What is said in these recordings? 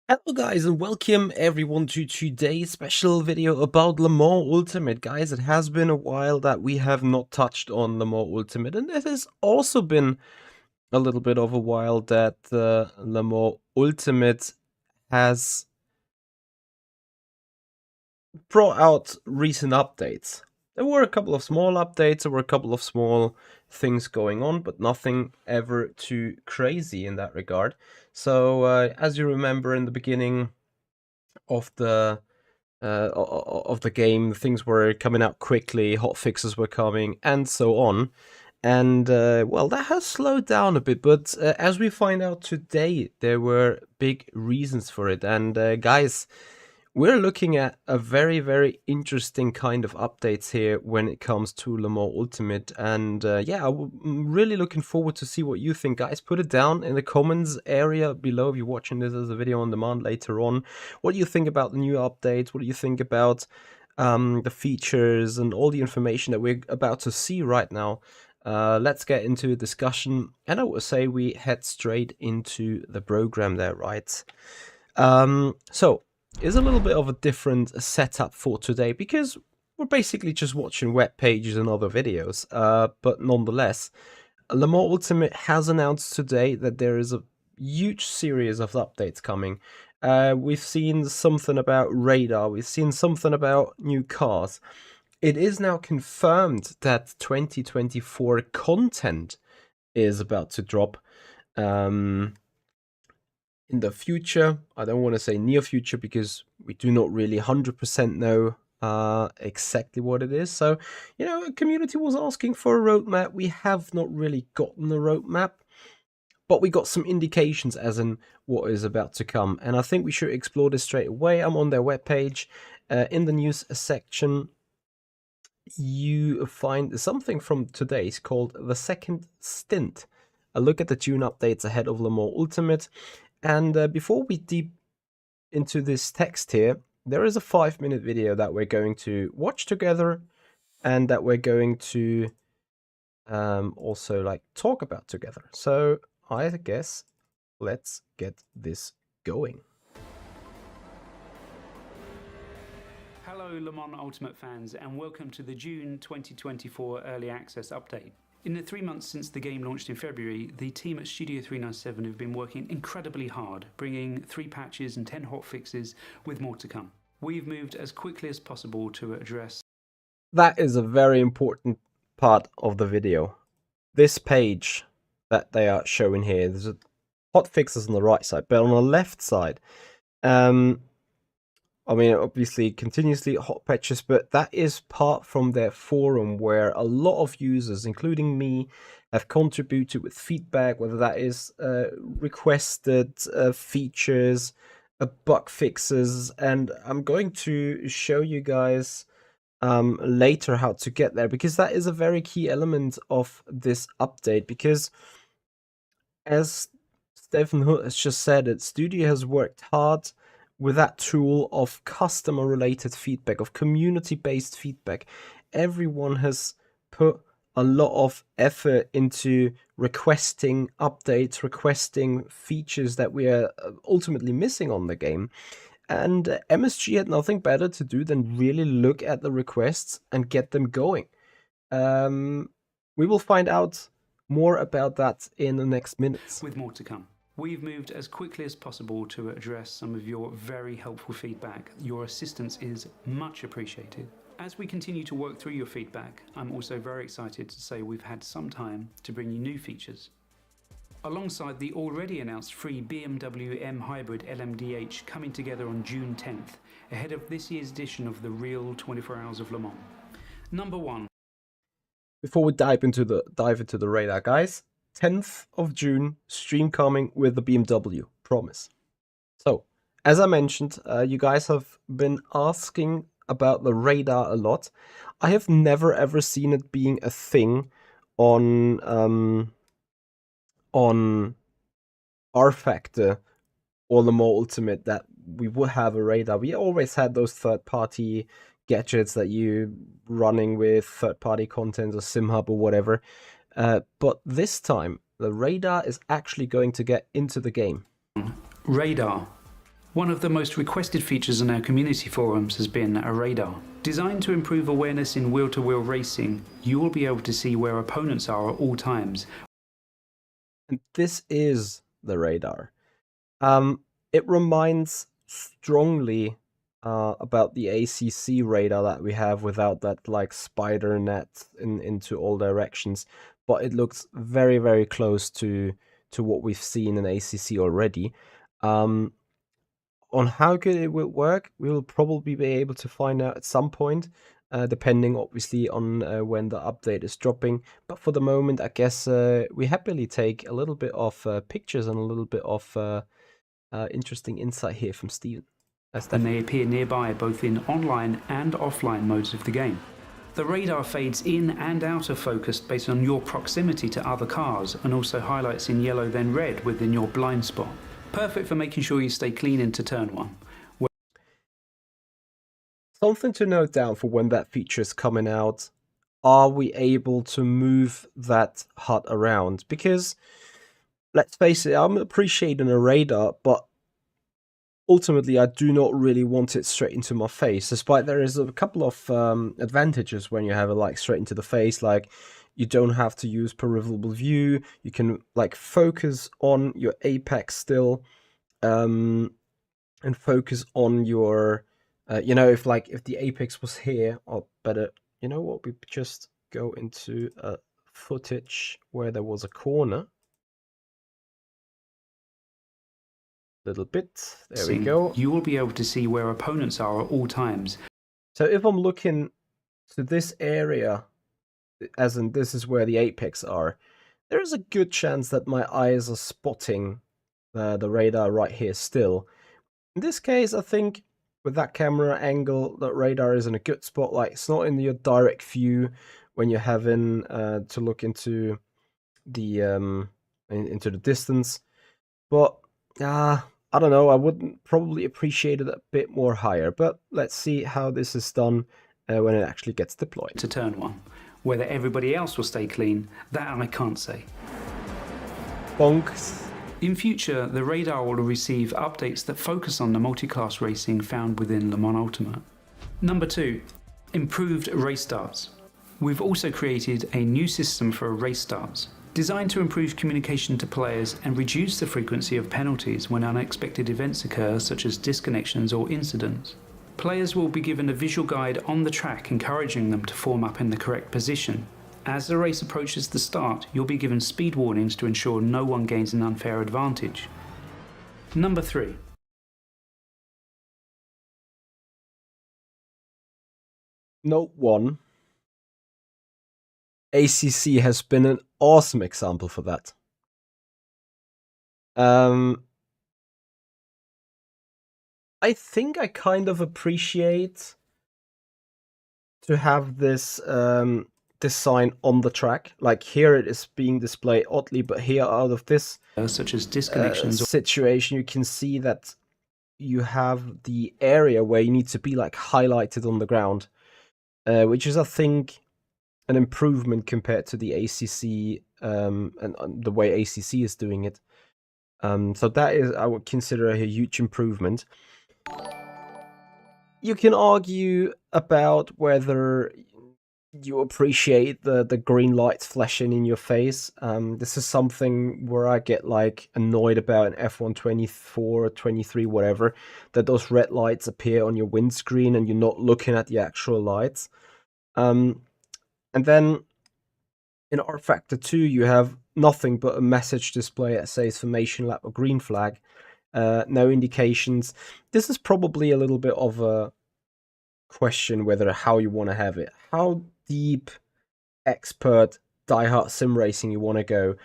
Hello guys and welcome everyone to today's special video about Le Mans Ultimate. Guys, it has been a while that we have not touched on Le Mans Ultimate, and it has also been a little bit of a while that Le Mans Ultimate has brought out recent updates. There were a couple of small updates, there were a couple of small things going on, but nothing ever too crazy in that regard. So as you remember in the beginning of the game, things were coming out quickly, hot fixes were coming, and so on. And well, that has slowed down a bit, but as we find out today, there were big reasons for it. And guys, we're looking at a very, very interesting kind of updates here when it comes to Le Mans Ultimate. And yeah, I'm really looking forward to see what you think, guys. Put it down in the comments area below if you're watching this as a video on demand later on. What do you think about the new updates? What do you think about the features and all the information that we're about to see right now? Let's get into a discussion. And I would say we head straight into the program there, right? So is a little bit of a different setup for today because we're basically just watching web pages and other videos, but nonetheless, Le Mans Ultimate has announced today that there is a huge series of updates coming. We've seen something about radar, we've seen something about new cars. It is now confirmed that 2024 content is about to drop. In the future, I don't want to say near future because we do not really 100% know exactly what it is. So, you know, the community was asking for a roadmap. We have not really gotten a roadmap, but we got some indications as in what is about to come. And I think we should explore this straight away. I'm on their webpage. In the news section, you find something from today's called The Second Stint. A look at the tune updates ahead of Le Mans Ultimate. And before we deep into this text here, there is a 5-minute video that we're going to watch together and that we're going to also like talk about together. So I guess let's get this going. Hello Le Mans Ultimate fans and welcome to the June 2024 Early Access update. In the 3 months since the game launched in February, the team at Studio 397 have been working incredibly hard, bringing 3 patches and 10 hot fixes with more to come. We've moved as quickly as possible to address... That is a very important part of the video. This page that they are showing here, there's a hot fixes on the right side, but on the left side, I mean, obviously, continuously hot patches, but that is part from their forum where a lot of users, including me, have contributed with feedback, whether that is requested features, bug fixes, and I'm going to show you guys later how to get there, because that is a very key element of this update, because as Stephen Hood has just said, it Studio has worked hard with that tool of customer-related feedback, of community-based feedback. Everyone has put a lot of effort into requesting updates, requesting features that we are ultimately missing on the game. And MSG had nothing better to do than really look at the requests and get them going. We will find out more about that in the next minutes. With more to come. We've moved as quickly as possible to address some of your very helpful feedback. Your assistance is much appreciated. As we continue to work through your feedback, I'm also very excited to say we've had some time to bring you new features. Alongside the already announced free BMW M Hybrid LMDH coming together on June 10th, ahead of this year's edition of the real 24 Hours of Le Mans. Number 1. Before we dive into the radar, guys, 10th of June, stream coming with the BMW, promise. So, as I mentioned, you guys have been asking about the radar a lot. I have never ever seen it being a thing on R-Factor or the more Ultimate that we would have a radar. We always had those third-party gadgets that you running with third-party content or SimHub or whatever. But this time, the radar is actually going to get into the game. Radar. One of the most requested features on our community forums has been a radar. Designed to improve awareness in wheel-to-wheel racing, you will be able to see where opponents are at all times. And this is the radar. It reminds strongly about the ACC radar that we have without that like spider net into all directions, but it looks very, very close to what we've seen in ACC already. On how good it will work, we will probably be able to find out at some point, depending obviously on when the update is dropping. But for the moment, I guess we happily take a little bit of pictures and a little bit of interesting insight here from Steven. And they appear nearby both in online and offline modes of the game. The radar fades in and out of focus based on your proximity to other cars and also highlights in yellow then red within your blind spot. Perfect for making sure you stay clean into turn one. Something to note down for when that feature is coming out. Are we able to move that HUD around? Because let's face it, I'm appreciating a radar, but ultimately I do not really want it straight into my face, despite there is a couple of advantages when you have it like straight into the face. Like, you don't have to use peripheral view, you can like focus on your apex still, and focus on your if the apex was here, or better, you know what, we just go into a footage where there was a corner. Little bit. There we go. You will be able to see where opponents are at all times. So if I'm looking to this area, as in this is where the apex are, there is a good chance that my eyes are spotting the radar right here still. In this case, I think with that camera angle, that radar is in a good spot. Like, it's not in your direct view when you're having to look into the distance, but I don't know, I would probably appreciate it a bit more higher, but let's see how this is done when it actually gets deployed. To turn one. Whether everybody else will stay clean, that I can't say. Bonks. In future, the radar will receive updates that focus on the multi-class racing found within Le Mans Ultimate. Number 2, improved race starts. We've also created a new system for race starts, designed to improve communication to players and reduce the frequency of penalties when unexpected events occur, such as disconnections or incidents. Players will be given a visual guide on the track encouraging them to form up in the correct position. As the race approaches the start, you'll be given speed warnings to ensure no one gains an unfair advantage. Number 3. Note 1. ACC has been an awesome example for that. I think I kind of appreciate to have this design on the track. Like, here it is being displayed oddly, but here out of this Such as disconnections situation, you can see that you have the area where you need to be like highlighted on the ground, which is, I think, an improvement compared to the ACC and the way ACC is doing it. So that is, I would consider, a huge improvement. You can argue about whether you appreciate the green lights flashing in your face. This is something where I get like annoyed about in F1 24, 23, whatever, that those red lights appear on your windscreen and you're not looking at the actual lights. And then in R Factor 2, you have nothing but a message display that says formation lap or green flag. No indications. This is probably a little bit of a question whether how you want to have it. How deep expert diehard sim racing you want to go.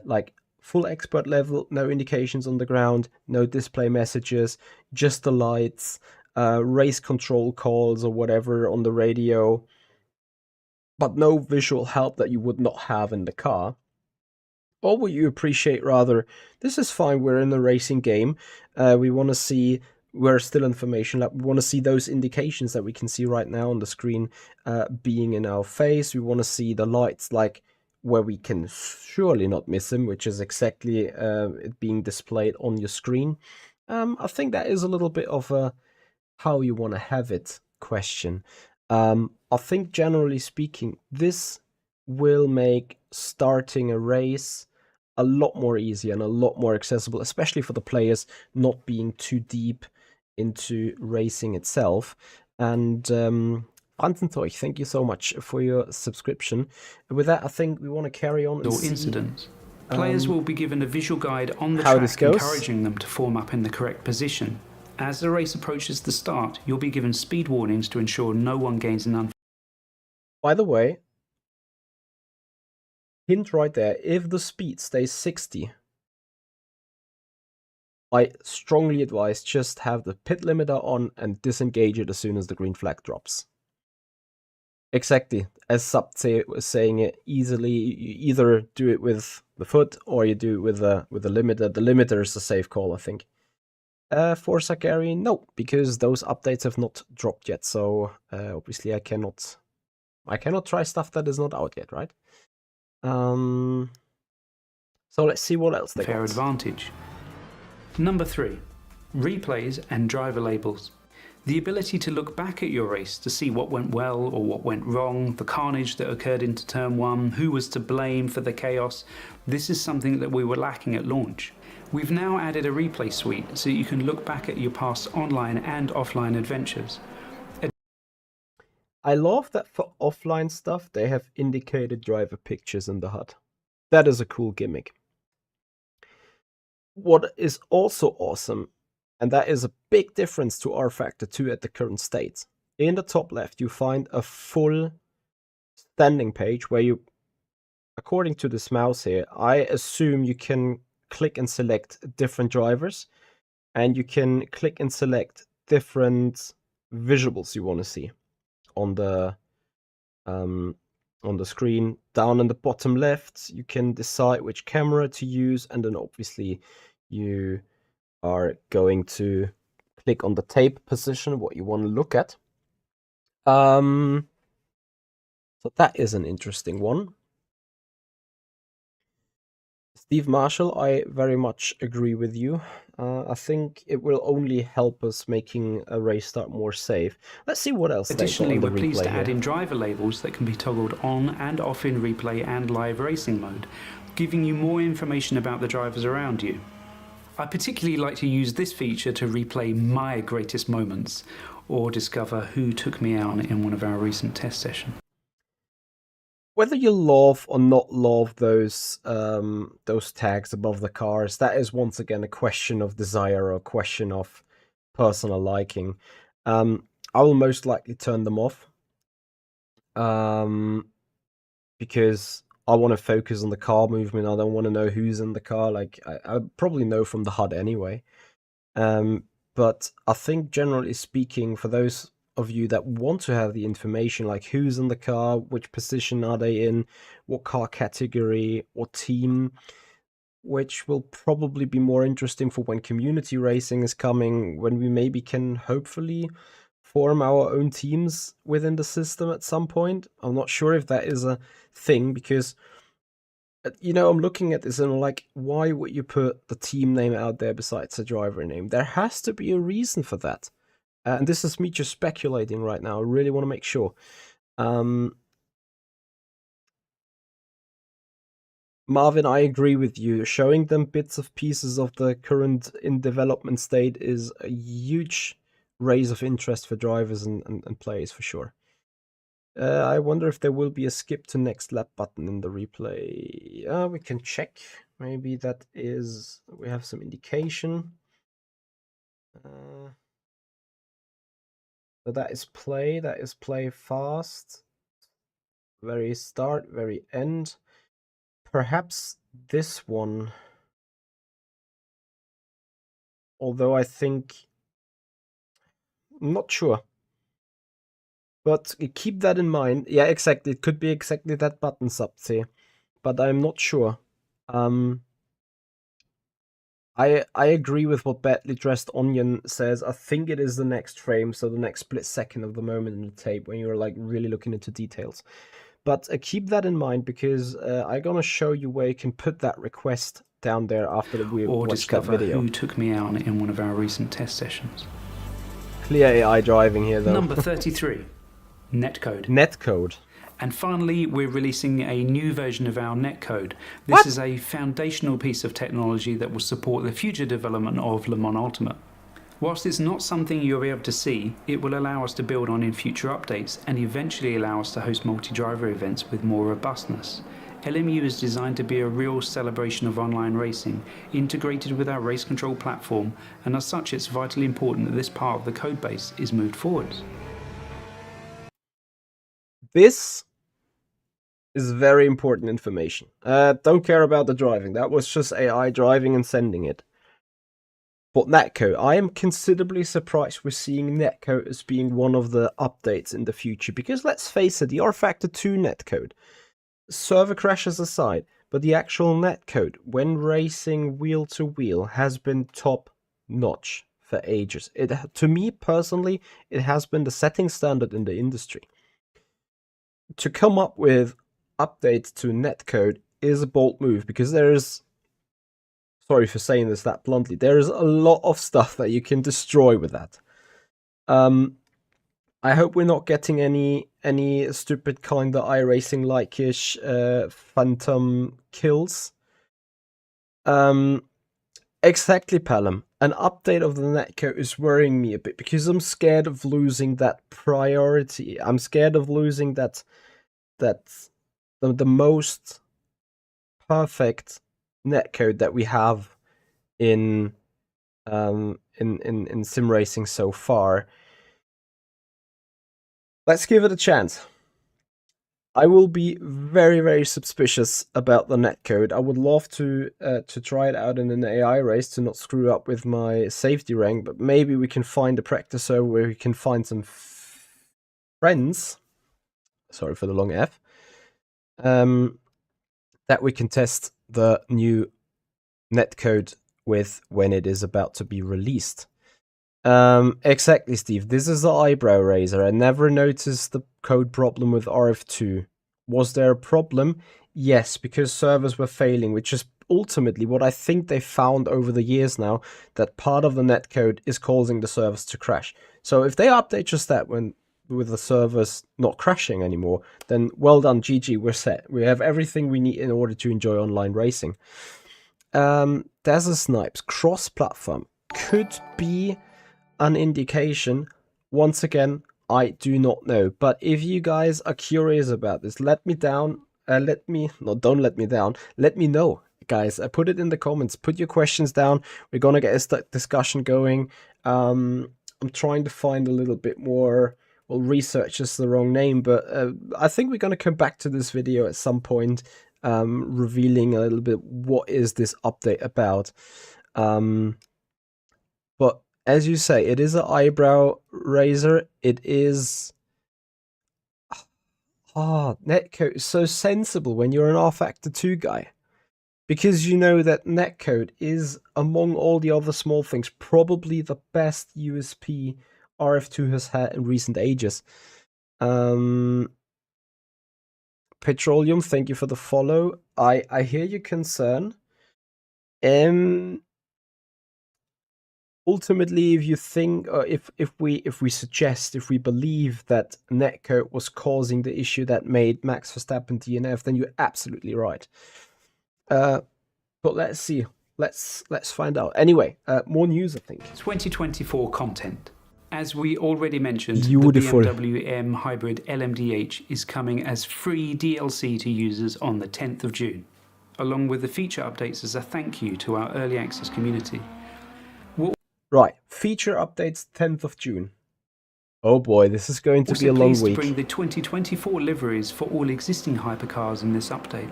Like full expert level, no indications on the ground, no display messages, just the lights, race control calls or whatever on the radio, but no visual help that you would not have in the car. Or would you appreciate rather, this is fine, we're in a racing game, we want to see, we're still information lab, we want to see those indications that we can see right now on the screen being in our face, we want to see the lights like where we can surely not miss them, which is exactly it being displayed on your screen. I think that is a little bit of a how you want to have it question. I think generally speaking, this will make starting a race a lot more easy and a lot more accessible, especially for the players not being too deep into racing itself. And Brandentoich, thank you so much for your subscription. With that, I think we want to carry on and or see incidents. Players will be given a visual guide on the how this track, goes. encouraging them to form up in the correct position. As the race approaches the start, you'll be given speed warnings to ensure no one gains an By the way, hint right there, if the speed stays 60, I strongly advise just have the pit limiter on and disengage it as soon as the green flag drops. Exactly, as Subte was saying it easily, you either do it with the foot or you do it with the limiter. The limiter is a safe call, I think. For Sakari, no, because those updates have not dropped yet, so obviously I cannot try stuff that is not out yet, right? So let's see what else they fair got. advantage. Number 3. Replays and driver labels. The ability to look back at your race to see what went well or what went wrong, the carnage that occurred into turn 1, who was to blame for the chaos. This is something that we were lacking at launch. We've now added a replay suite so you can look back at your past online and offline adventures. I love that for offline stuff they have indicated driver pictures in the HUD. That is a cool gimmick. What is also awesome, and that is a big difference to R-Factor 2 at the current state. In the top left, you find a full standing page where you, according to this mouse here, I assume you can click and select different drivers, and you can click and select different visuals you want to see on the screen. Down in the bottom left, you can decide which camera to use, and then obviously you are going to click on the tape position, what you want to look at. So that is an interesting one. Steve Marshall, I very much agree with you. I think it will only help us making a race start more safe. Let's see what else. Additionally, we're pleased to here. add in driver labels that can be toggled on and off in replay and live racing mode, giving you more information about the drivers around you. I particularly like to use this feature to replay my greatest moments or discover who took me out in one of our recent test sessions. Whether you love or not love those tags above the cars, that is once again a question of desire or a question of personal liking. I will most likely turn them off because I want to focus on the car movement. I don't want to know who's in the car. Like I probably know from the HUD anyway. But I think generally speaking, for those of you that want to have the information, like who's in the car, which position are they in, what car category or team, which will probably be more interesting for when community racing is coming, when we maybe can hopefully form our own teams within the system at some point. I'm not sure if that is a thing, because I'm looking at this and I'm like, why would you put the team name out there besides the driver name? There has to be a reason for that. And this is me just speculating right now. I really want to make sure. Marvin, I agree with you. Showing them bits of pieces of the current in development state is a huge raise of interest for drivers and players for sure. I wonder if there will be a skip to next lap button in the replay. We can check. Maybe that is, we have some indication. So that is play fast. Very start, very end. Perhaps this one. Although I think, I'm not sure. But keep that in mind. Yeah, exactly. It could be exactly that button subset, but I'm not sure. I agree with what Badly Dressed Onion says. I think it is the next frame, so the next split second of the moment in the tape when you're like really looking into details. But keep that in mind, because I'm gonna show you where you can put that request down there after we or watched that discover video. who took me out in one of our recent test sessions. Clear AI driving here, though. Number 33, Netcode. Netcode. And finally, we're releasing a new version of our Netcode. This What? is a foundational piece of technology that will support the future development of Le Mans Ultimate. Whilst it's not something you'll be able to see, it will allow us to build on in future updates and eventually allow us to host multi-driver events with more robustness. LMU is designed to be a real celebration of online racing, integrated with our race control platform, and as such it's vitally important that this part of the code base is moved forwards. This is very important information. Don't care about the driving. That was just AI driving and sending it. But Netcode, I am considerably surprised we're seeing Netcode as being one of the updates in the future. Because let's face it, the R-Factor 2 Netcode, server crashes aside, but the actual Netcode, when racing wheel to wheel, has been top notch for ages. To me personally, it has been the setting standard in the industry. To come up with updates to Netcode is a bold move, because there is, sorry for saying this that bluntly, there is a lot of stuff that you can destroy with that. I hope we're not getting any stupid kind of iRacing like-ish phantom kills. Exactly, Pelham. An update of the Netcode is worrying me a bit, because I'm scared of losing that priority. I'm scared of losing that the most perfect Netcode that we have in Simracing so far. Let's give it a chance. I will be very, very suspicious about the Netcode. I would love to try it out in an AI race to not screw up with my safety rank, but maybe we can find a practice server where we can find some friends. Sorry for the long F. That we can test the new Netcode with when it is about to be released. Exactly, Steve. This is the eyebrow raiser. I never noticed the code problem with RF2. Was there a problem? Yes, because servers were failing, which is ultimately what I think they found over the years now, that part of the netcode is causing the servers to crash. So if they update just that with the servers not crashing anymore, then well done, GG, we're set. We have everything we need in order to enjoy online racing. Desert Snipes, cross-platform, could be an indication. Once again, I do not know. But if you guys are curious about this, let me down. Don't let me down. Let me know, guys. Put it in the comments. Put your questions down. We're gonna get a discussion going. I'm trying to find a little bit more. Well, research is the wrong name, but I think we're gonna come back to this video at some point, revealing a little bit what is this update about. But as you say, it is an eyebrow raiser. It is... Netcode is so sensible when you're an R-Factor 2 guy. Because you know that Netcode is, among all the other small things, probably the best USP RF2 has had in recent ages. Petroleum, thank you for the follow. I hear your concern. Ultimately, if you think, if we believe that Netcode was causing the issue that made Max Verstappen DNF, then you're absolutely right. But let's see. Let's find out. Anyway, more news, I think. 2024 content. As we already mentioned, Beautiful. the BMW M Hybrid LMDH is coming as free DLC to users on the 10th of June, along with the feature updates as a thank you to our early access community. Right, feature updates 10th of June. Oh boy, this is going to be a long week. To bring the 2024 liveries for all existing hypercars in this update.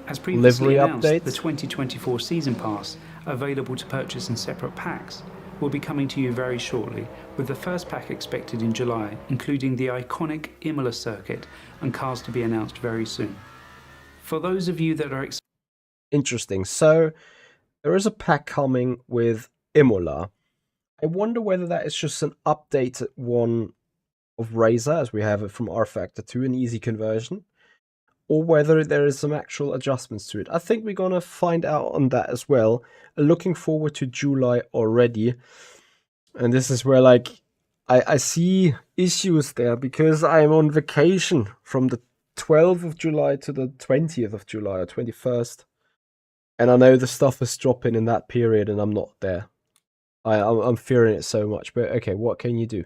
As previously announced, the 2024 Season Pass, available to purchase in separate packs, will be coming to you very shortly, with the first pack expected in July, including the iconic Imola circuit and cars to be announced very soon. For those of you that are interesting, so there is a pack coming with Imola. I wonder whether that is just an updated one of Razor, as we have it from R-Factor 2, an easy conversion, or whether there is some actual adjustments to it. I think we're gonna find out on that as well. Looking forward to July already. And this is where like I see issues there because I'm on vacation from the 12th of July to the 20th of July or 21st. And I know the stuff is dropping in that period and I'm not there. I'm fearing it so much. But okay, what can you do?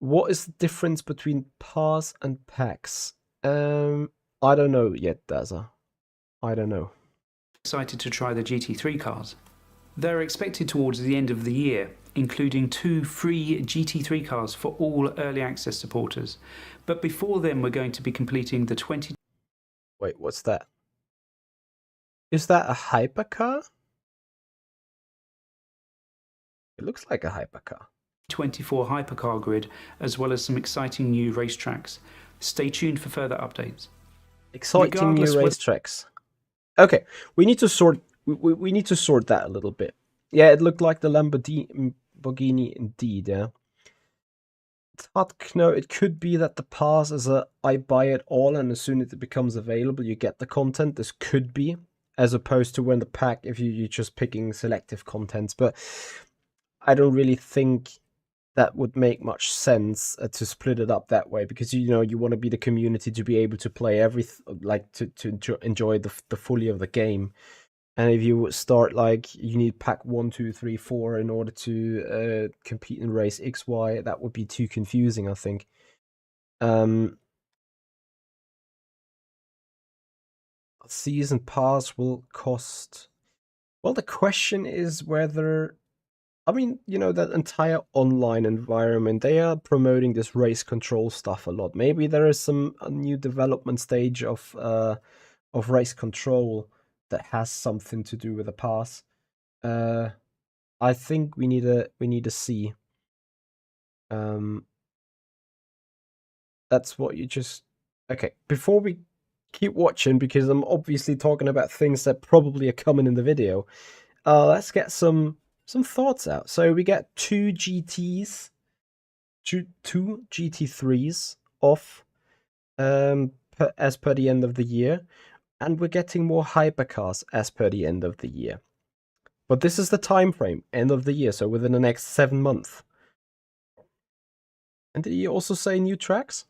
What is the difference between pass and packs? I don't know yet, Daza. I don't know. Excited to try the GT3 cars. They're expected towards the end of the year, including 2 free GT3 cars for all early access supporters. But before then, we're going to be completing the 20. Wait, what's that? Is that a hypercar? It looks like a hypercar. 24 hypercar grid, as well as some exciting new racetracks. Stay tuned for further updates. Exciting new racetracks. Okay, we need to sort. We need to sort that a little bit. Yeah, it looked like the Lamborghini indeed. Yeah. It's hard to know. It could be that the pass is a I buy it all, and as soon as it becomes available, you get the content. This could be, as opposed to when the pack, if you're just picking selective contents. But I don't really think that would make much sense to split it up that way, because you want to be the community to be able to play to enjoy the fully of the game. And if you start like you need pack 1, 2, 3, 4 in order to compete in race XY, that would be too confusing, I think. Season pass will cost. Well, the question is whether, I mean, that entire online environment, they are promoting this race control stuff a lot. Maybe there is a new development stage of race control that has something to do with the pass. I think we need to see. That's what you just. Okay, before we keep watching, because I'm obviously talking about things that probably are coming in the video. Let's get some thoughts out. So we get 2 GTs, two GT3s off, as per the end of the year, and we're getting more hypercars as per the end of the year. But this is the time frame, end of the year, so within the next 7 months. And did he also say new tracks?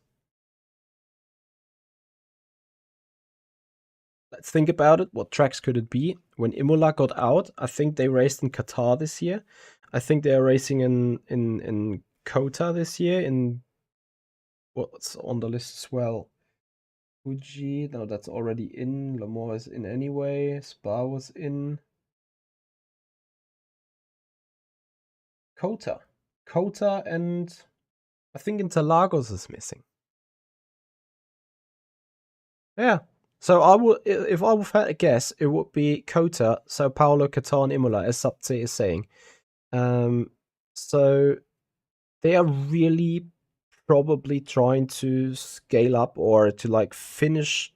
Let's think about it. What tracks could it be? When Imola got out, I think they raced in Qatar this year. I think they are racing in Kota this year. In what's on the list as well? Fuji, no, that's already in. Le Mans is in anyway. Spa was in. Kota, and I think Interlagos is missing. Yeah. So I would, if I would have to guess, it would be Kota, Sao Paulo, Qatar, and Imola, as Sapti is saying. So they are really probably trying to scale up or to like finish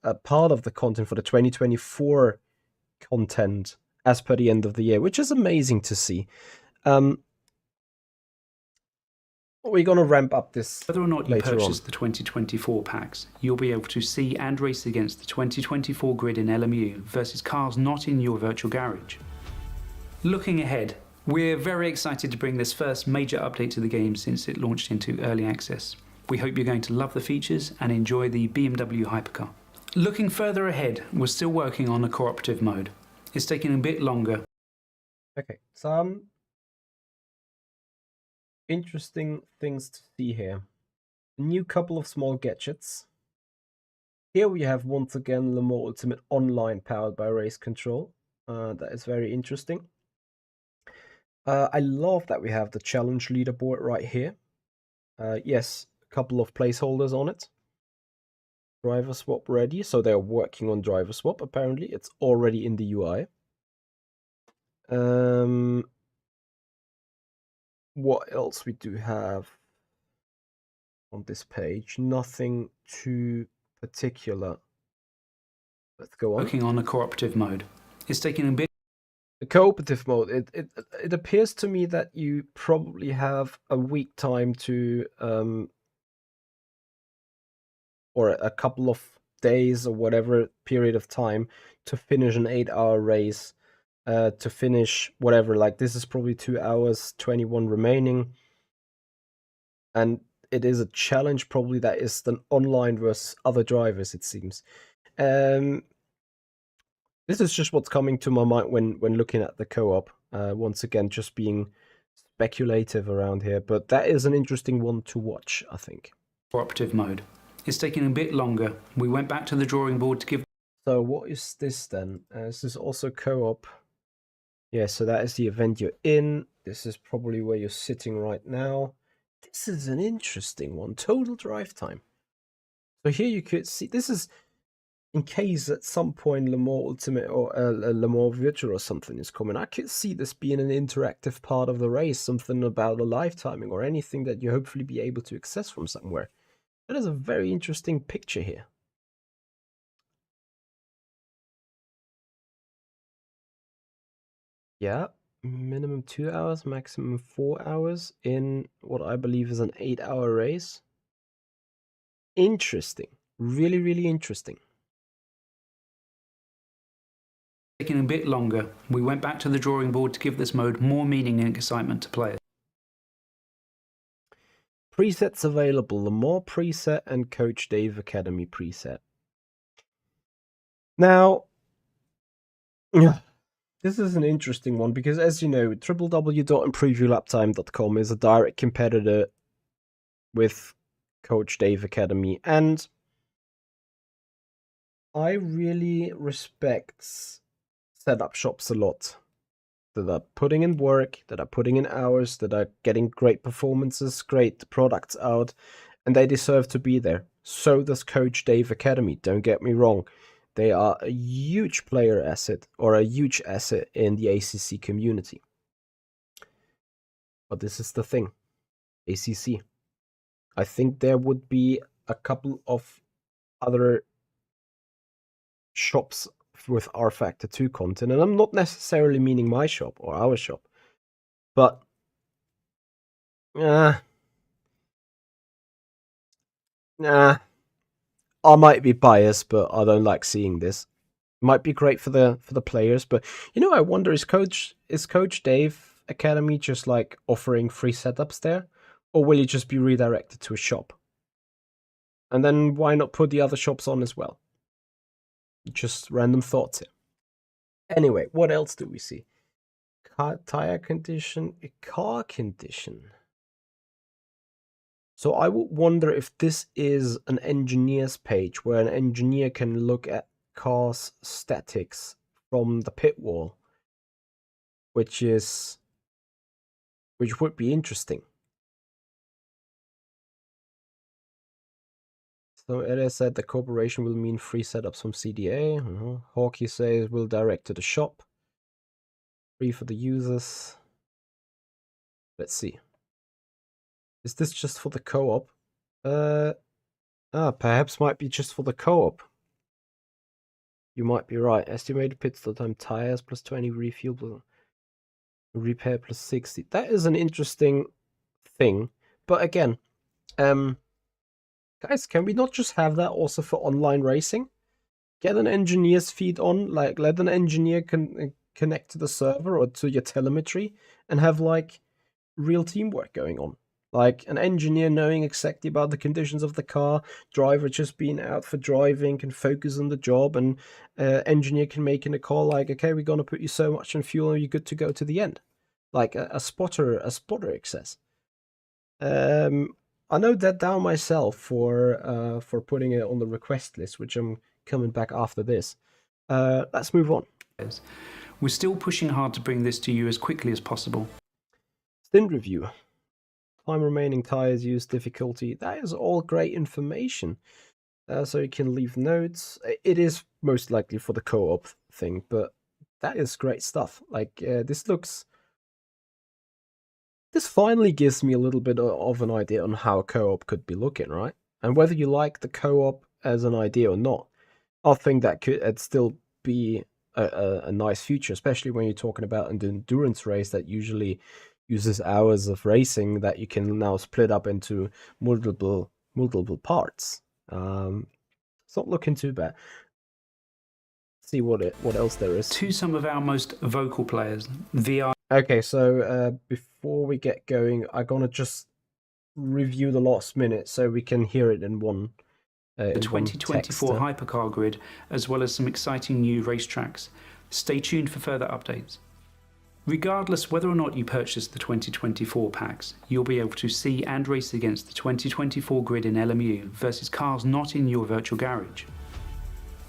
a part of the content for the 2024 content as per the end of the year, which is amazing to see. We're going to ramp up this. Whether or not you purchase the 2024 packs, you'll be able to see and race against the 2024 grid in LMU versus cars not in your virtual garage. Looking ahead, we're very excited to bring this first major update to the game since it launched into early access. We hope you're going to love the features and enjoy the BMW hypercar. Looking further ahead, we're still working on a cooperative mode. It's taking a bit longer. Okay, some interesting things to see here. A new couple of small gadgets. Here we have once again Le Mans Ultimate Online powered by Race Control. That is very interesting. I love that we have the challenge leaderboard right here. Yes, a couple of placeholders on it. Driver swap ready, so they're working on driver swap. Apparently, it's already in the UI. What else we do have on this page? Nothing too particular. Let's go on. Working on a cooperative mode. It's taking a bit. The cooperative mode. It appears to me that you probably have a week time to or a couple of days or whatever period of time to finish an 8-hour race, to finish whatever. Like, this is probably 2 hours 21 remaining, and it is a challenge probably that is then online versus other drivers, it seems. This is just what's coming to my mind when looking at the co-op. Once again, just being speculative around here, but that is an interesting one to watch, I think. Cooperative Mode. It's taking a bit longer. We went back to the drawing board to give... So what is this then? This is also co-op. Yeah, so that is the event you're in. This is probably where you're sitting right now. This is an interesting one. Total drive time. So here you could see, this is in case at some point Le Mans Ultimate or Le Mans Virtual or something is coming. I could see this being an interactive part of the race, something about a live timing or anything that you hopefully be able to access from somewhere. That is a very interesting picture here. Yeah, minimum 2 hours, maximum 4 hours in what I believe is an 8-hour race. Interesting. Really, really interesting. Taking a bit longer. We went back to the drawing board to give this mode more meaning and excitement to players. Presets available, the more preset and Coach Dave Academy preset. Now, this is an interesting one because, as you know, www.improveyourlaptime.com is a direct competitor with Coach Dave Academy, and I really respect setup shops a lot that are putting in work, that are putting in hours, that are getting great performances, great products out, and they deserve to be there. So does Coach Dave Academy, don't get me wrong. They are a huge player asset, or a huge asset in the ACC community. But this is the thing. ACC. I think there would be a couple of other shops with R Factor 2 content, and I'm not necessarily meaning my shop or our shop, but I might be biased, but I don't like seeing this. Might be great for the players, but I wonder, is Coach Dave Academy just like offering free setups there, or will you just be redirected to a shop? And then why not put the other shops on as well? Just random thoughts here. Anyway, what else do we see? Tire condition, car condition. So I would wonder if this is an engineer's page where an engineer can look at car's statics from the pit wall, which would be interesting. So Ella said the corporation will mean free setups from CDA. Hawkey says will direct to the shop. Free for the users. Let's see. Is this just for the co-op? Perhaps might be just for the co-op. You might be right. Estimated pit stop time, tires plus 20, refuel plus repair plus 60. That is an interesting thing. But again, guys, can we not just have that also for online racing? Get an engineer's feed on, like let an engineer connect to the server or to your telemetry and have like real teamwork going on. Like an engineer knowing exactly about the conditions of the car, driver just being out for driving, can focus on the job, and engineer can make in a call like, okay, we're gonna put you so much in fuel and you're good to go to the end. Like a spotter access. I note that down myself for putting it on the request list, which I'm coming back after this. Let's move on. We're still pushing hard to bring this to you as quickly as possible. Stint review. Time remaining, tires use, difficulty. That is all great information. So you can leave notes. It is most likely for the co-op thing, but that is great stuff. Like this finally gives me a little bit of an idea on how co-op could be looking, right? And whether you like the co-op as an idea or not, I think that could still be a nice future, especially when you're talking about an endurance race that usually uses hours of racing that you can now split up into multiple parts. It's not looking too bad. See what else there is. To some of our most vocal players, VR. Okay, so before we get going, I'm gonna just review the last minute so we can hear it in one. The 2024 hypercar grid, as well as some exciting new racetracks. Stay tuned for further updates. Regardless whether or not you purchase the 2024 packs, you'll be able to see and race against the 2024 grid in LMU versus cars not in your virtual garage.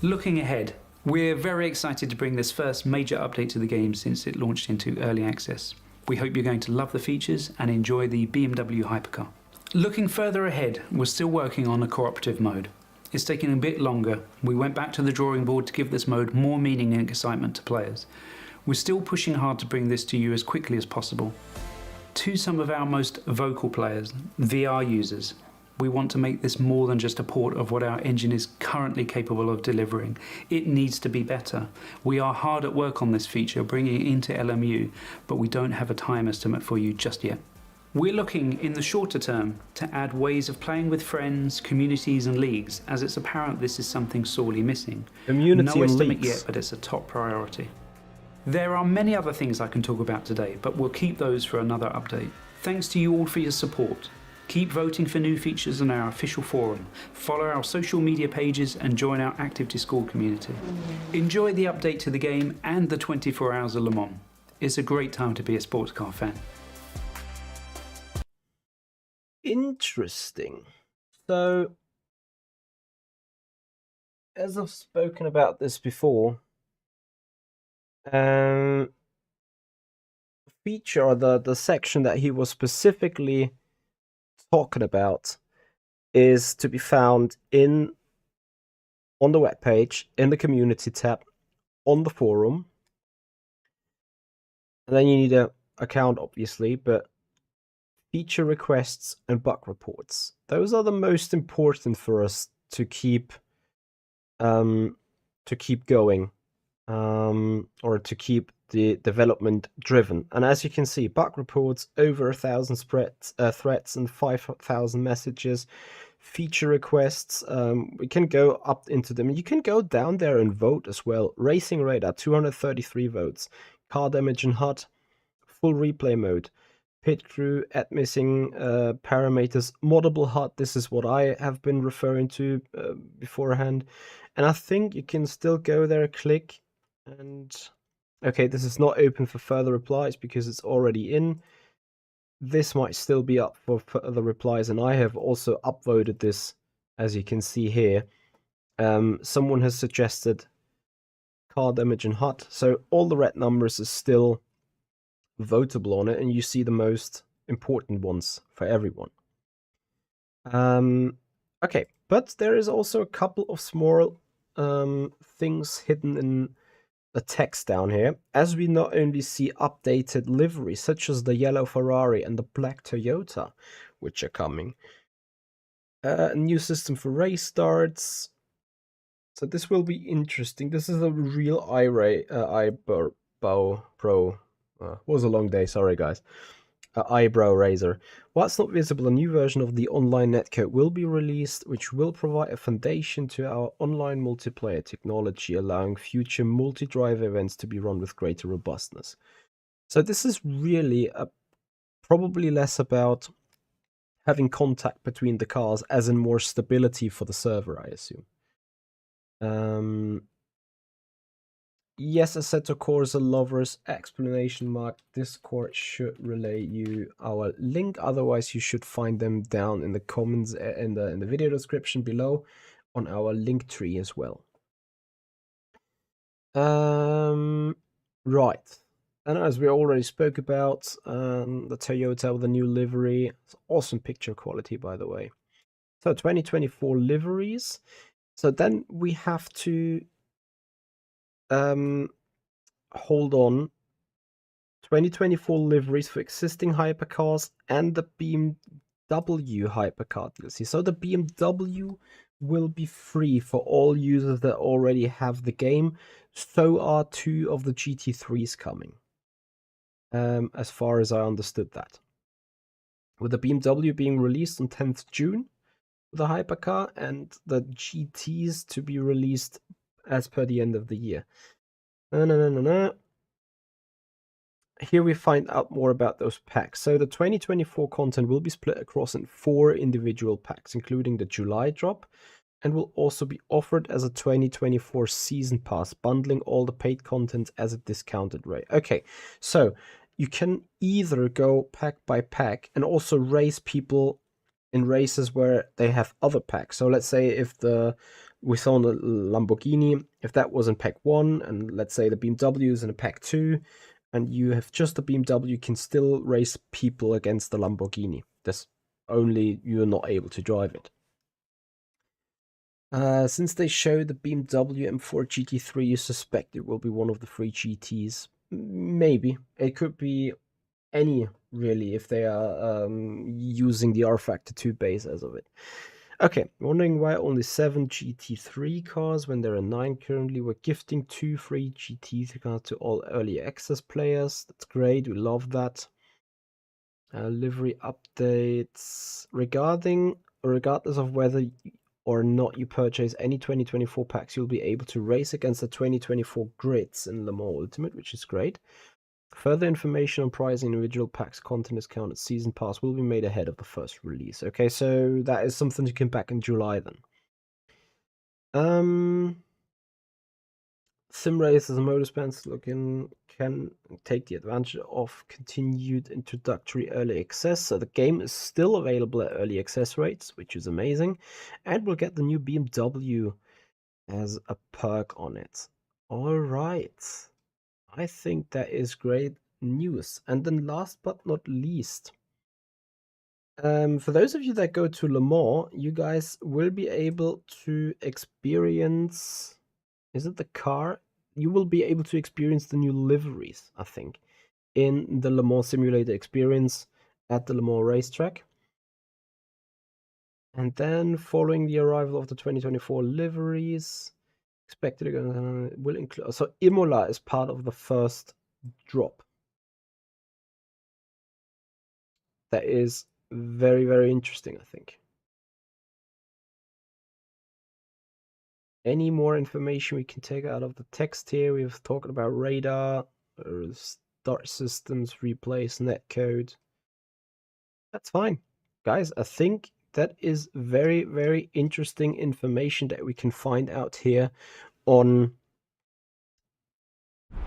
Looking ahead, we're very excited to bring this first major update to the game since it launched into early access. We hope you're going to love the features and enjoy the BMW hypercar. Looking further ahead, we're still working on a cooperative mode. It's taking a bit longer. We went back to the drawing board to give this mode more meaning and excitement to players. We're still pushing hard to bring this to you as quickly as possible. To some of our most vocal players, VR users, we want to make this more than just a port of what our engine is currently capable of delivering. It needs to be better. We are hard at work on this feature, bringing it into LMU, but we don't have a time estimate for you just yet. We're looking in the shorter term to add ways of playing with friends, communities and leagues, as it's apparent this is something sorely missing. Community no and estimate leagues. yet, but it's a top priority. There are many other things I can talk about today, but we'll keep those for another update. Thanks to you all for your support. Keep voting for new features on our official forum, follow our social media pages and join our active Discord community. Enjoy the update to the game and the 24 Hours of Le Mans. It's a great time to be a sports car fan. Interesting. So, as I've spoken about this before, feature or the section that he was specifically talking about is to be found on the webpage, in the community tab, on the forum. And then you need an account, obviously, but feature requests and bug reports. Those are the most important for us to keep going, or to keep the development driven. And as you can see, bug reports, over 1,000 threats and 5,000 messages. Feature requests, we can go up into them. You can go down there and vote as well. Racing radar, 233 votes. Car damage and HUD, full replay mode. Pit crew, add missing parameters, moddable HUD. This is what I have been referring to beforehand. And I think you can still go there, click, and okay, this is not open for further replies because it's already in. This might still be up for further replies, and I have also upvoted this, as you can see here. Someone has suggested car damage and HUD, so all the red numbers is still votable on it, and you see the most important ones for everyone. Okay, but there is also a couple of small things hidden in the text down here, as we not only see updated liveries such as the yellow Ferrari and the black Toyota, which are coming. A new system for race starts. So this will be interesting. This is a real eyebrow pro. Was a long day, sorry guys. Eyebrow raiser. While it's not visible, a new version of the online netcode will be released, which will provide a foundation to our online multiplayer technology, allowing future multi-drive events to be run with greater robustness. So this is really probably less about having contact between the cars, as in more stability for the server, I assume. Yes, Assetto Corsa lovers, ! Discord should relay you our link. Otherwise, you should find them down in the comments in the video description below on our link tree as well. Right. And as we already spoke about, the Toyota with the new livery. It's awesome picture quality, by the way. So 2024 liveries. So then we have to hold on. 2024 liveries for existing hypercars and the BMW hypercar DLC. So the BMW will be free for all users that already have the game. So are 2 of the GT3s coming, as far as I understood that. With the BMW being released on 10th June, the hypercar, and the GTs to be released as per the end of the year. Here we find out more about those packs. So the 2024 content will be split across in 4 individual packs, including the July drop, and will also be offered as a 2024 season pass, bundling all the paid content as a discounted rate. Okay, so you can either go pack by pack and also race people in races where they have other packs. So let's say if we saw the Lamborghini, if that was in pack 1, and let's say the BMW is in a pack 2, and you have just a BMW, you can still race people against the Lamborghini. That's only you're not able to drive it. Since they show the BMW M4 GT3, you suspect it will be one of the 3 GTs. Maybe. It could be any, really, if they are using the R Factor 2 base as of it. Okay, wondering why only 7 GT3 cars when there are 9 currently. We're gifting 2 free GT3 cars to all early access players. That's great, we love that. Livery updates. Regardless of whether or not you purchase any 2024 packs, you'll be able to race against the 2024 grids in Le Mans Ultimate, which is great. Further information on pricing individual packs, content discount, and season pass will be made ahead of the first release. Okay, so that is something to come back in July then. Simracing and Motorsports can take the advantage of continued introductory early access. So the game is still available at early access rates, which is amazing, and we'll get the new BMW as a perk on it. All right, I think that is great news. And then last but not least, for those of you that go to Le Mans, you guys will be able to experience. Is it the car? You will be able to experience the new liveries, I think, in the Le Mans Simulator experience at the Le Mans racetrack. And then, following the arrival of the 2024 liveries, expected will include. So Imola is part of the first drop. That is very, very interesting, I think. Any more information we can take out of the text here? We've talked about radar, start systems, replace netcode. That's fine. Guys, I think that is very, very interesting information that we can find out here on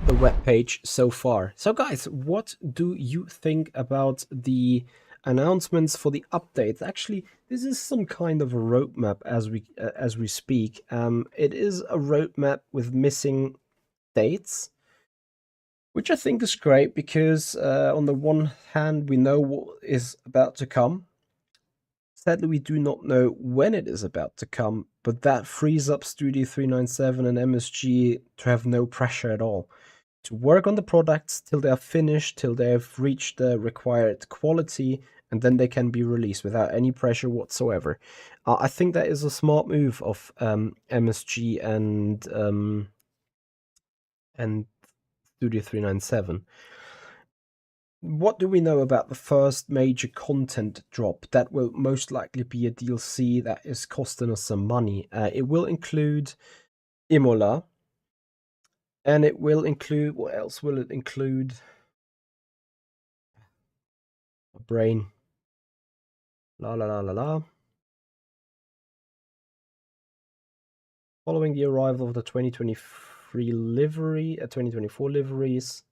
the webpage so far. So guys, what do you think about the announcements for the updates? Actually, this is some kind of a roadmap as we speak. It is a roadmap with missing dates, which I think is great because on the one hand, we know what is about to come. Sadly, we do not know when it is about to come, but that frees up Studio 397 and MSG to have no pressure at all. To work on the products till they are finished, till they have reached the required quality, and then they can be released without any pressure whatsoever. I think that is a smart move of MSG and Studio 397. What do we know about the first major content drop? That will most likely be a DLC that is costing us some money. It will include Imola, and it will include, what else will it include? A brain. La la la la la. Following the arrival of the 2023 livery, 2024 liveries.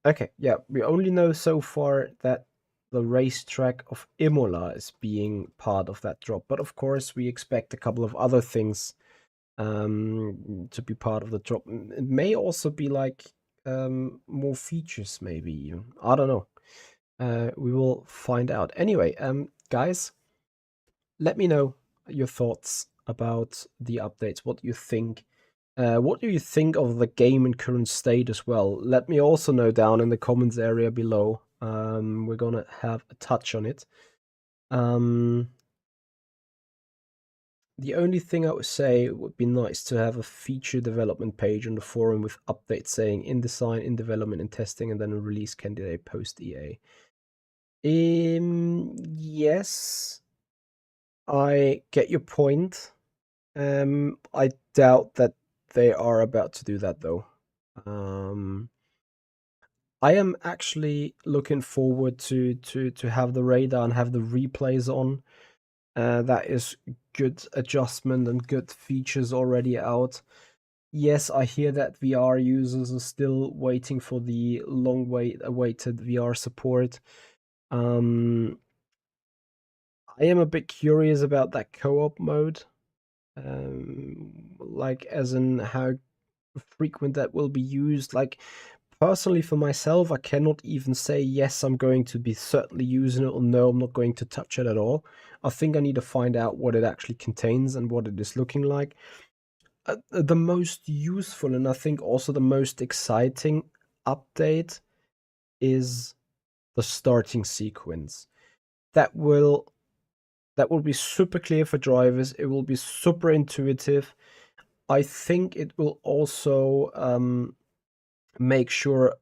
Okay, yeah, we only know so far that the racetrack of Imola is being part of that drop, but of course we expect a couple of other things to be part of the drop. It may also be like more features, maybe even. I don't know. We will find out. Anyway, guys, let me know your thoughts about the updates. What you think. What do you think of the game in current state as well? Let me also know down in the comments area below. We're gonna have a touch on it. The only thing I would say would be nice to have a feature development page on the forum with updates saying in design, in development, in testing, and then a release candidate post EA. Yes, I get your point. I doubt that they are about to do that though. I am actually looking forward to have the radar and have the replays on. That is good adjustment and good features already out. Yes, I hear that VR users are still waiting for the long awaited VR support. Um, I am a bit curious about that co-op mode. Like as in how frequent that will be used. Like personally for myself, I cannot even say yes, I'm going to be certainly using it, or no, I'm not going to touch it at all. I think I need to find out what it actually contains and what it is looking like. The most useful and I think also the most exciting update is the starting sequence. That will that will be super clear for drivers. It will be super intuitive. I think it will also make sure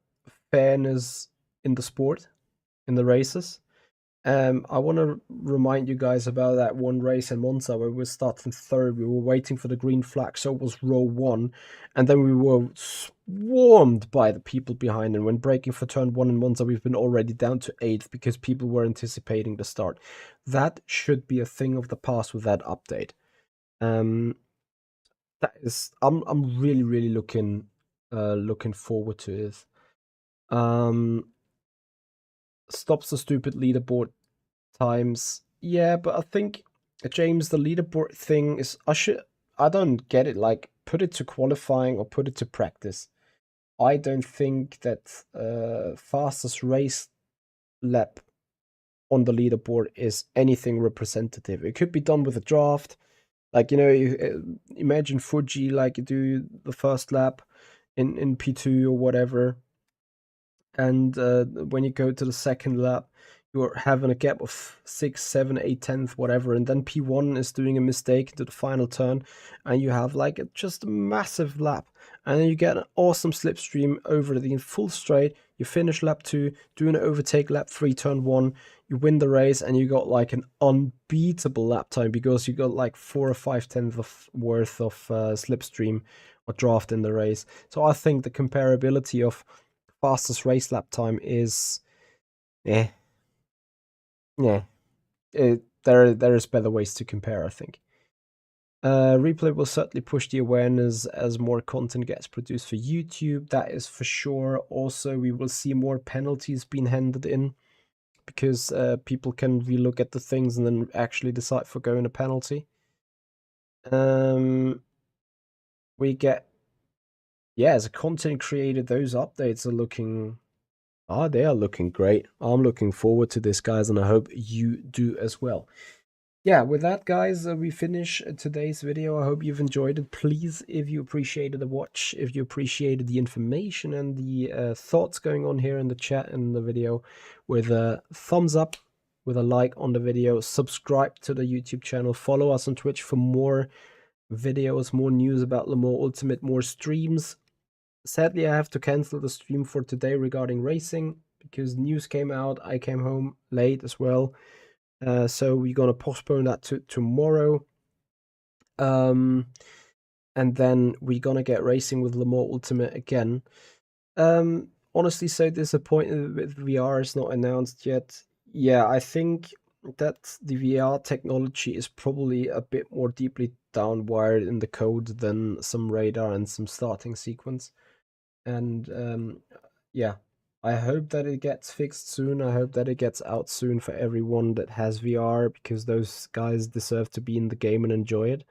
fairness in the sport, in the races. I want to remind you guys about that one race in Monza where we started third. We were waiting for the green flag, so it was row one, and then we were swarmed by the people behind. And when braking for turn one in Monza, we've been already down to eighth because people were anticipating the start. That should be a thing of the past with that update. That is, I'm really looking forward to it. Stops the stupid leaderboard times. Yeah, but I think James, the leaderboard thing is I don't get it. Like, put it to qualifying or put it to practice. I don't think that fastest race lap on the leaderboard is anything representative. It could be done with a draft. Like, imagine Fuji, like you do the first lap in P2 or whatever, and when you go to the second lap, you're having a gap of 6, 7, 8 tenths, whatever, and then P1 is doing a mistake into the final turn, and you have like just a massive lap, and then you get an awesome slipstream over the full straight. You finish lap 2, do an overtake lap 3, turn 1, you win the race, and you got like an unbeatable lap time because you got like 4 or 5 tenths worth of slipstream or draft in the race. So I think the comparability of fastest race lap time is yeah. There is better ways to compare, I think. Replay will certainly push the awareness as more content gets produced for YouTube. That is for sure. Also, we will see more penalties being handed in because people can relook at the things and then actually decide for going a penalty. We get, yeah, as a content creator, those updates are looking they are looking great. I'm looking forward to this, guys, and I hope you do as well. Yeah, with that, guys, we finish today's video. I hope you've enjoyed it. Please, if you appreciated the watch, if you appreciated the information and the thoughts going on here in the chat and the video, with a thumbs up, with a like on the video, subscribe to the YouTube channel, follow us on Twitch for more videos, more news about Le Mans Ultimate, more streams. Sadly, I have to cancel the stream for today regarding racing because news came out. I came home late as well. So we're going to postpone that to tomorrow. And then we're going to get racing with Le Mans Ultimate again. Honestly, so disappointed with VR is not announced yet. Yeah, I think that the VR technology is probably a bit more deeply downwired in the code than some radar and some starting sequence. And yeah, I hope that it gets fixed soon. I hope that it gets out soon for everyone that has VR, because those guys deserve to be in the game and enjoy it.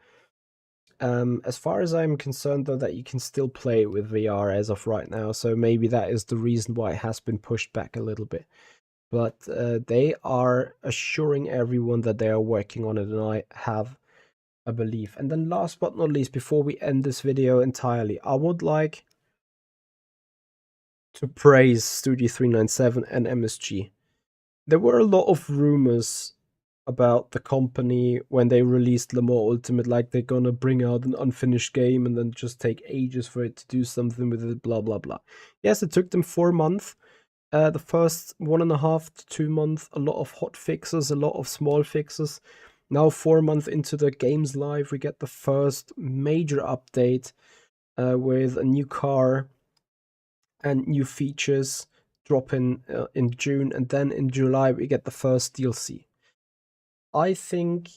As far as I'm concerned, though, that you can still play it with VR as of right now, so maybe that is the reason why it has been pushed back a little bit. But they are assuring everyone that they are working on it, and I have a belief. And then last but not least, before we end this video entirely, I would like to praise Studio 397 and MSG. There were a lot of rumors about the company when they released Le Mans Ultimate, like they're gonna bring out an unfinished game and then just take ages for it to do something with it, blah blah blah. Yes, it took them 4 months. The first 1.5 to 2 months, a lot of hot fixes, a lot of small fixes. Now 4 months into the game's life, we get the first major update with a new car and new features dropping in June, and then in July we get the first DLC. I think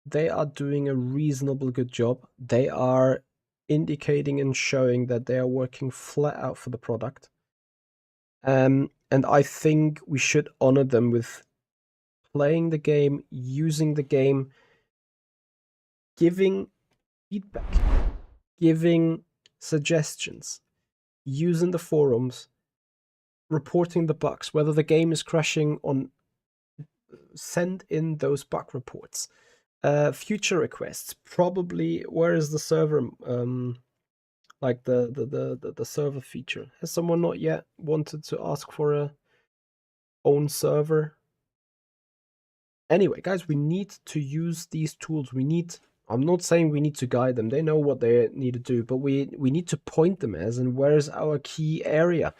they are doing a reasonable good job. They are indicating and showing that they are working flat out for the product. And I think we should honor them with playing the game, using the game, giving feedback, giving suggestions, using the forums, reporting the bugs, whether the game is crashing on, send in those bug reports. Future requests, probably, where is the server, like the server feature? Has someone not yet wanted to ask for a own server? Anyway, guys, we need to use these tools. I'm not saying we need to guide them. They know what they need to do, but we need to point them as, and where's our key area?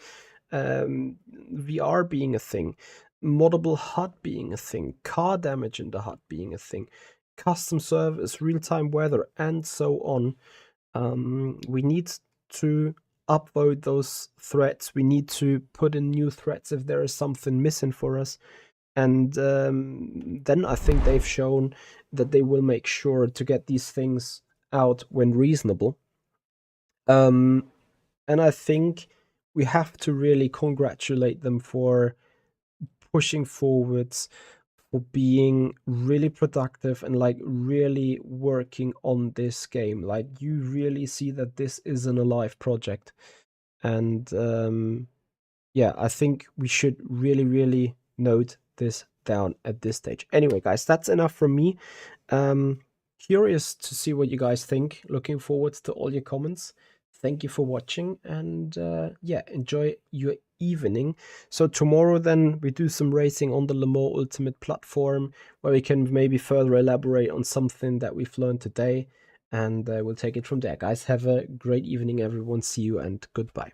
VR being a thing, moddable HUD being a thing, car damage in the HUD being a thing, custom service, real-time weather, and so on. We need to upload those threats. We need to put in new threats if there is something missing for us. And then I think they've shown that they will make sure to get these things out when reasonable. And I think we have to really congratulate them for pushing forwards, for being really productive and like really working on this game. Like, you really see that this is an alive project. And yeah, I think we should really note this down at this stage. Anyway, guys, that's enough from me. Curious to see what you guys think. Looking forward to all your comments. Thank you for watching, and yeah, enjoy your evening. So tomorrow then we do some racing on the Le Mans Ultimate platform, where we can maybe further elaborate on something that we've learned today, and we'll take it from there. Guys, have a great evening, everyone. See you and goodbye.